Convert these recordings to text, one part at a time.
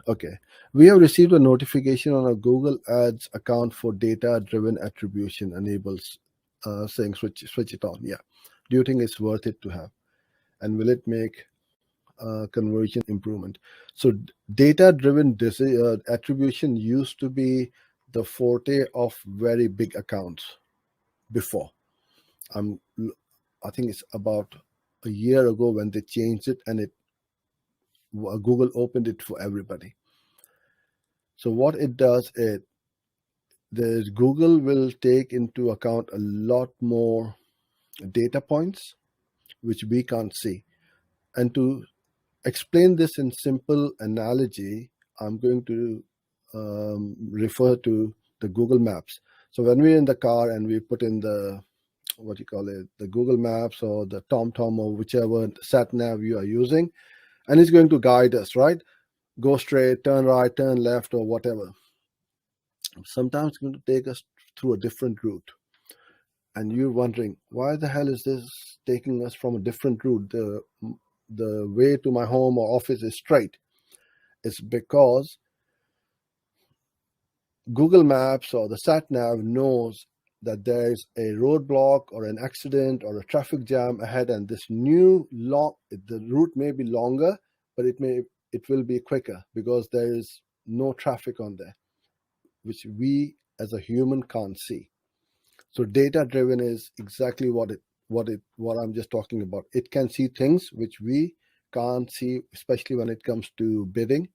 Okay. We have received a notification on our Google Ads account for data-driven attribution enables saying switch it on. Yeah. Do you think it's worth it to have? And will it make conversion improvement? So data-driven attribution used to be the forte of very big accounts before. I think it's about a year ago when they changed it, and Google opened it for everybody. So what it does is Google will take into account a lot more data points which we can't see. And to explain this in simple analogy, I'm going to refer to the Google Maps. So when we're in the car and we put in the the Google Maps or the TomTom or whichever Sat Nav you are using, and it's going to guide us, right? Go straight, turn right, turn left, or whatever. Sometimes it's going to take us through a different route. And you're wondering, why the hell is this taking us from a different route? The way to my home or office is straight. It's because Google Maps or the Sat Nav knows that there's a roadblock or an accident or a traffic jam ahead, and this the route may be longer, but it will be quicker because there is no traffic on there, which we as a human can't see. So data driven is exactly what I'm just talking about. It can see things which we can't see, especially when it comes to bidding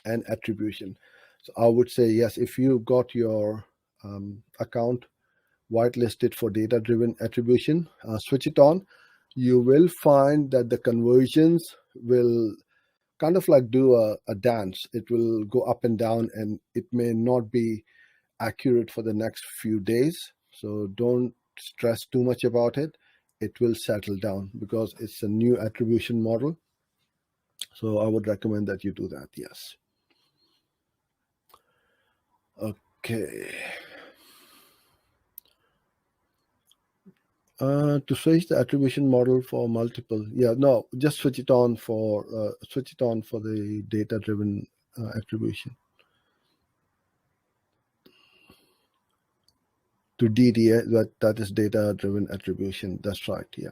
and attribution. So I would say yes, if you got your account whitelisted for data driven attribution, switch it on. You will find that the conversions will kind of like do a dance. It will go up and down, and it may not be accurate for the next few days. So don't stress too much about it. It will settle down because it's a new attribution model. So I would recommend that you do that. Yes. Okay. To switch the attribution model for multiple, no, just switch it on for the data-driven attribution to DDA. That is data-driven attribution. That's right. Yeah.